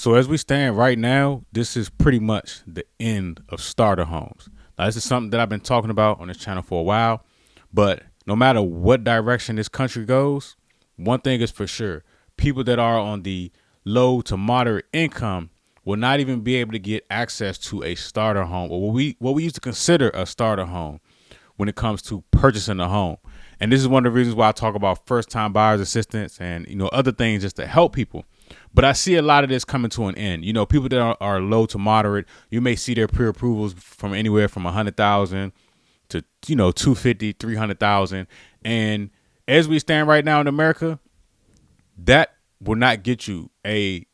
So as we stand right now, this is pretty much the end of starter homes. Now, this is something that I've been talking about on this channel for a while, but no matter what direction this country goes, one thing is for sure: people that are on the low to moderate income will not even be able to get access to a starter home, or what we used to consider a starter home when it comes to purchasing a home. And this is one of the reasons why I talk about first time buyers assistance and other things just to help people. But I see a lot of this coming to an end. People that are low to moderate, you may see their pre-approvals from anywhere from 100,000 to 250, 300,000. And as we stand right now in America, that will not get you a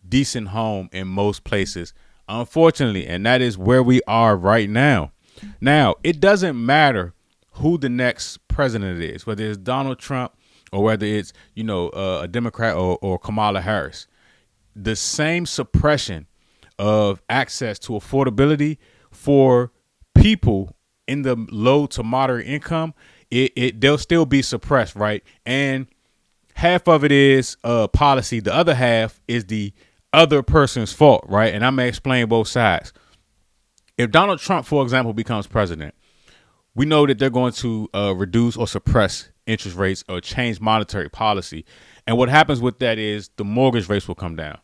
decent home in most places, unfortunately. And that is where we are right now. Now, it doesn't matter who the next president is, whether it's Donald Trump or whether it's, a Democrat or Kamala Harris. The same suppression of access to affordability for people in the low to moderate income, they'll still be suppressed, right? And half of it is policy. The other half is the other person's fault, right? And I'm going to explain both sides. If Donald Trump, for example, becomes president, we know that they're going to reduce or suppress interest rates or change monetary policy. And what happens with that is the mortgage rates will come down.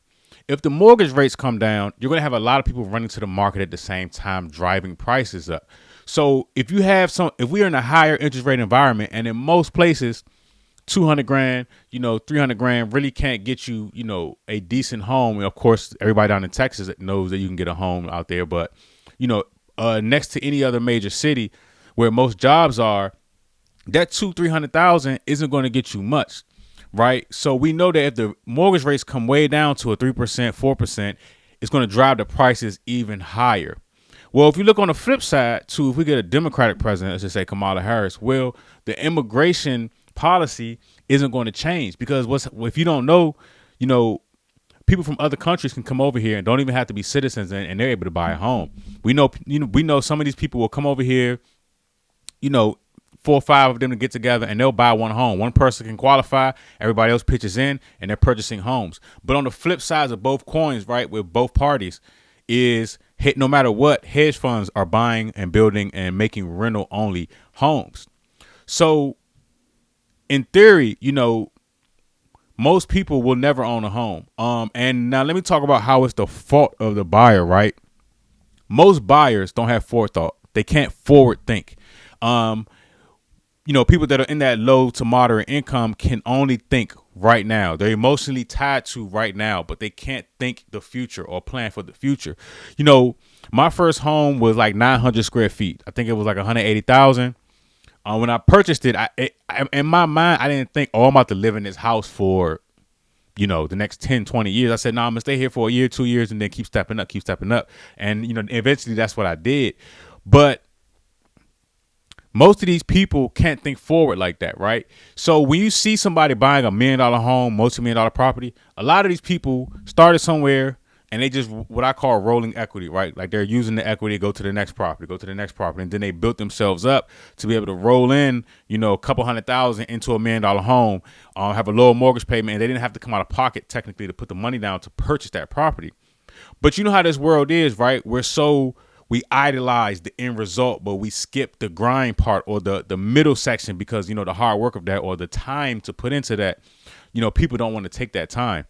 If the mortgage rates come down, you're going to have a lot of people running to the market at the same time, driving prices up. So if we're in a higher interest rate environment, and in most places, 200 grand, 300 grand really can't get you, a decent home. And of course, everybody down in Texas knows that you can get a home out there. But, next to any other major city where most jobs are, that 300,000 isn't going to get you much. Right. So we know that if the mortgage rates come way down to a 3%, 4%, it's going to drive the prices even higher. Well, if you look on the flip side, too, if we get a Democratic president, let's just say Kamala Harris, well, the immigration policy isn't going to change because if you don't know, people from other countries can come over here and don't even have to be citizens, and they're able to buy a home. We know some of these people will come over here, 4 or 5 of them to get together and they'll buy one home. One person can qualify, everybody else pitches in, and they're purchasing homes. But on the flip sides of both coins, right, with both parties, is no matter what, hedge funds are buying and building and making rental only homes. So in theory, most people will never own a home. And now let me talk about how it's the fault of the buyer, right? Most buyers don't have forethought. They can't forward think. People that are in that low to moderate income can only think right now. They're emotionally tied to right now, but they can't think the future or plan for the future. My first home was like 900 square feet. I think it was like 180,000. When I purchased it, in my mind, I didn't think, I'm about to live in this house for, the next 10, 20 years. I said, no, I'm going to stay here for a year, 2 years, and then keep stepping up. And, eventually that's what I did. But most of these people can't think forward like that, right? So when you see somebody buying $1 million home, multi-million-dollar property, a lot of these people started somewhere and they just what I call rolling equity, right? Like they're using the equity to go to the next property, and then they built themselves up to be able to roll in, a couple 100,000 into $1 million home, have a lower mortgage payment, and they didn't have to come out of pocket technically to put the money down to purchase that property. But you know how this world is, right? We idolize the end result, but we skip the grind part or the middle section because, the hard work of that or the time to put into that, people don't want to take that time.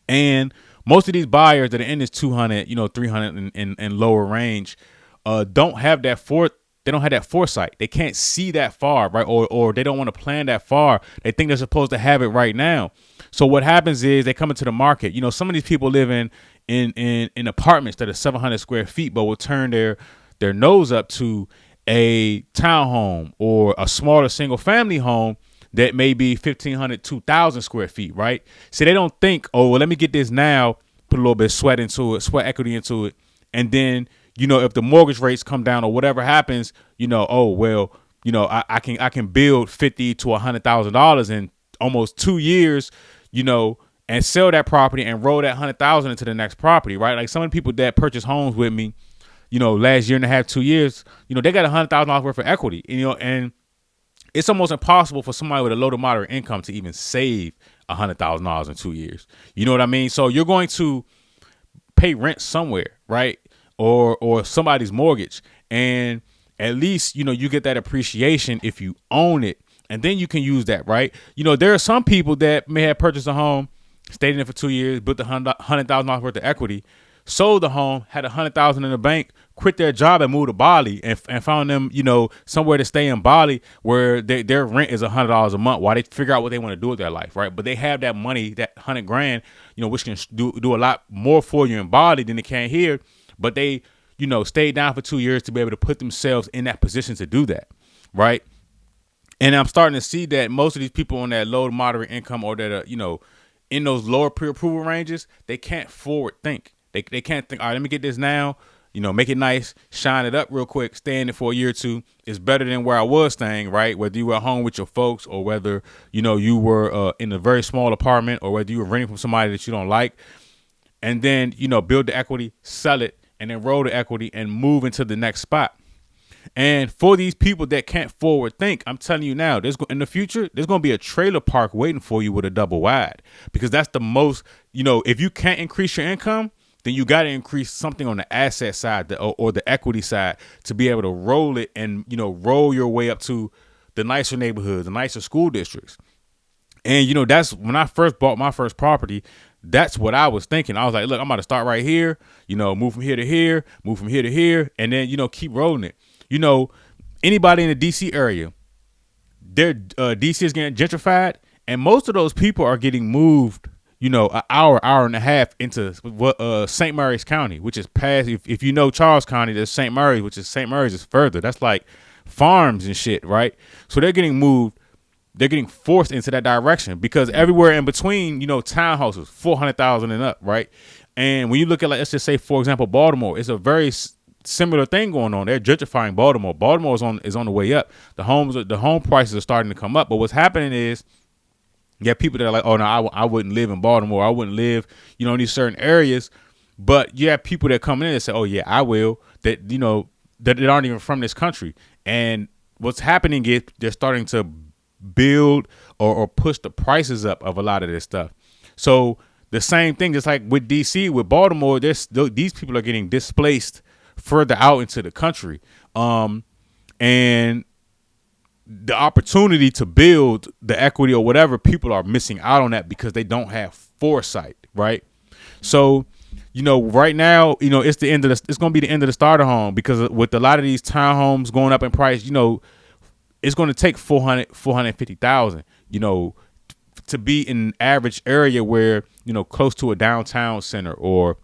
And most of these buyers that are in this 200, 300 and lower range don't have that foresight. They can't see that far, right? Or they don't want to plan that far. They think they're supposed to have it right now. So what happens is they come into the market. Some of these people live in apartments that are 700 square feet, but will turn their nose up to a townhome or a smaller single family home that may be 1,500, 2,000 square feet, right? So they don't think, let me get this now, put a little bit of sweat equity into it. And then, if the mortgage rates come down or whatever happens, I can build $50,000 to $100,000 in almost 2 years, and sell that property and roll that 100,000 into the next property, right? Like some of the people that purchase homes with me, last year and a half, 2 years, they got $100,000 worth of equity, and it's almost impossible for somebody with a low to moderate income to even save $100,000 in 2 years. You know what I mean? So you're going to pay rent somewhere, right? Or somebody's mortgage. And at least, you get that appreciation if you own it. And then you can use that, right? There are some people that may have purchased a home, stayed in it for 2 years, built $100,000 worth of equity, sold the home, had $100,000 in the bank, quit their job and moved to Bali, and found them, somewhere to stay in Bali where their rent is $100 a month while they figure out what they want to do with their life, right? But they have that money, that 100 grand, which can do a lot more for you in Bali than they can here. But they, stayed down for 2 years to be able to put themselves in that position to do that, right? And I'm starting to see that most of these people on that low to moderate income, or that are, in those lower pre-approval ranges, they can't forward think. They can't think, all right, let me get this now, make it nice, shine it up real quick, stay in it for a year or two. It's better than where I was staying, right? Whether you were at home with your folks, or whether, you were in a very small apartment, or whether you were renting from somebody that you don't like. And then, build the equity, sell it, and then roll the equity and move into the next spot. And for these people that can't forward think, I'm telling you now, in the future, there's going to be a trailer park waiting for you with a double wide, because that's the most, if you can't increase your income, then you got to increase something on the asset side or the equity side to be able to roll it and, roll your way up to the nicer neighborhoods, the nicer school districts. And, that's when I first bought my first property. That's what I was thinking. I was like, look, I'm about to start right here, move from here to here, move from here to here, and then, keep rolling it. Anybody in the DC area, DC is getting gentrified, and most of those people are getting moved, an hour and a half into St. Mary's County, which is past. If you know Charles County, there's St. Mary's, which is St. Mary's is further. That's like farms and shit, right? So they're getting moved. They're getting forced into that direction, because everywhere in between, townhouses, 400,000 and up, right? And when you look at, like, let's just say, for example, Baltimore, it's a very similar thing going on. They're gentrifying Baltimore. Baltimore is on the way up. The home prices are starting to come up. But what's happening is, you have people that are like, oh no, I wouldn't live in Baltimore. I wouldn't live, in these certain areas. But you have people that come in and say, oh yeah, I will. That that aren't even from this country. And what's happening is they're starting to build or push the prices up of a lot of this stuff. So the same thing, just like with DC, with Baltimore, these people are getting displaced further out into the country, and the opportunity to build the equity or whatever, people are missing out on that because they don't have foresight, right? So, right now, it's going to be the end of the starter home, because with a lot of these townhomes going up in price, it's going to take 450,000, to be in an average area where, close to a downtown center, or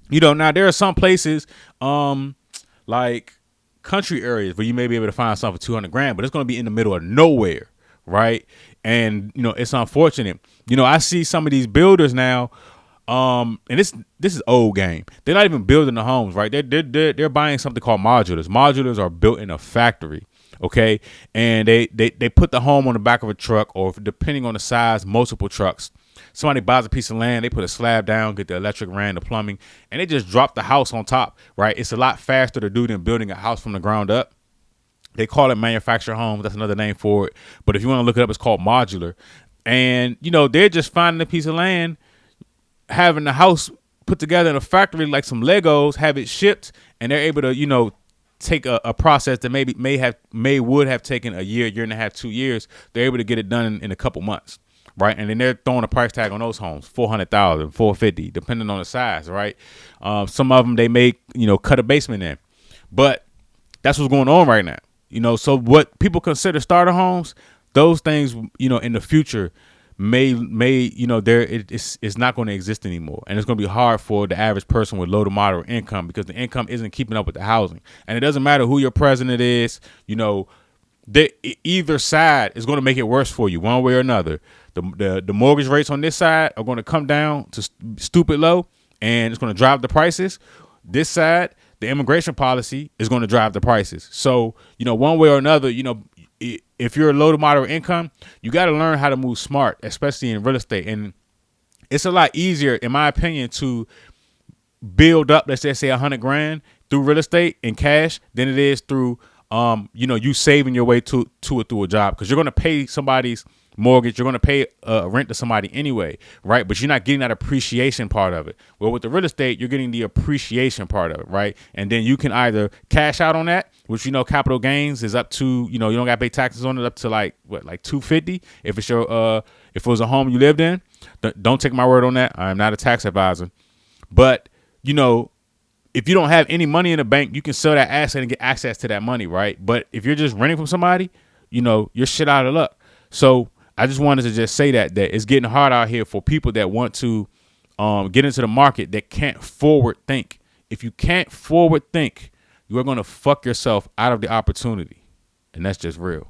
now there are some places, like country areas, where you may be able to find something for 200 grand, but it's going to be in the middle of nowhere, right? And it's unfortunate. I see some of these builders now, and this is old game. They're not even building the homes, right? They're buying something called modulars. Modulars are built in a factory, okay? And they put the home on the back of a truck, or depending on the size, multiple trucks. Somebody buys a piece of land, they put a slab down, get the electric, ran, the plumbing, and they just drop the house on top, right? It's a lot faster to do than building a house from the ground up. They call it manufactured homes. That's another name for it. But if you want to look it up, it's called modular. And, they're just finding a piece of land, having the house put together in a factory like some Legos, have it shipped, and they're able to, take a process that would have taken a year and a half, 2 years. They're able to get it done in a couple months. Right. And then they're throwing a price tag on those homes, 400,000, 450, depending on the size. Right. Some of them they may, cut a basement in. But that's what's going on right now. So what people consider starter homes, those things, in the future may it's not going to exist anymore. And it's going to be hard for the average person with low to moderate income, because the income isn't keeping up with the housing. And it doesn't matter who your president is, either side is going to make it worse for you one way or another. The mortgage rates on this side are going to come down to stupid low, and it's going to drive the prices. This side, the immigration policy is going to drive the prices. So, one way or another, if you're a low to moderate income, you got to learn how to move smart, especially in real estate. And it's a lot easier, in my opinion, to build up, let's say 100 grand through real estate and cash than it is through, you saving your way to it through a job, because you're going to pay somebody's mortgage. You're going to pay rent to somebody anyway, right? But you're not getting that appreciation part of it. Well, with the real estate, you're getting the appreciation part of it, right? And then you can either cash out on that, which capital gains is up to, you don't got to pay taxes on it up to like 250 if it's if it was a home you lived in. Don't take my word on that. I'm not a tax advisor, but if you don't have any money in the bank, you can sell that asset and get access to that money, right? But if you're just renting from somebody, you're shit out of luck. So I just wanted to just say that it's getting hard out here for people that want to get into the market that can't forward think. If you can't forward think, you are going to fuck yourself out of the opportunity. And that's just real.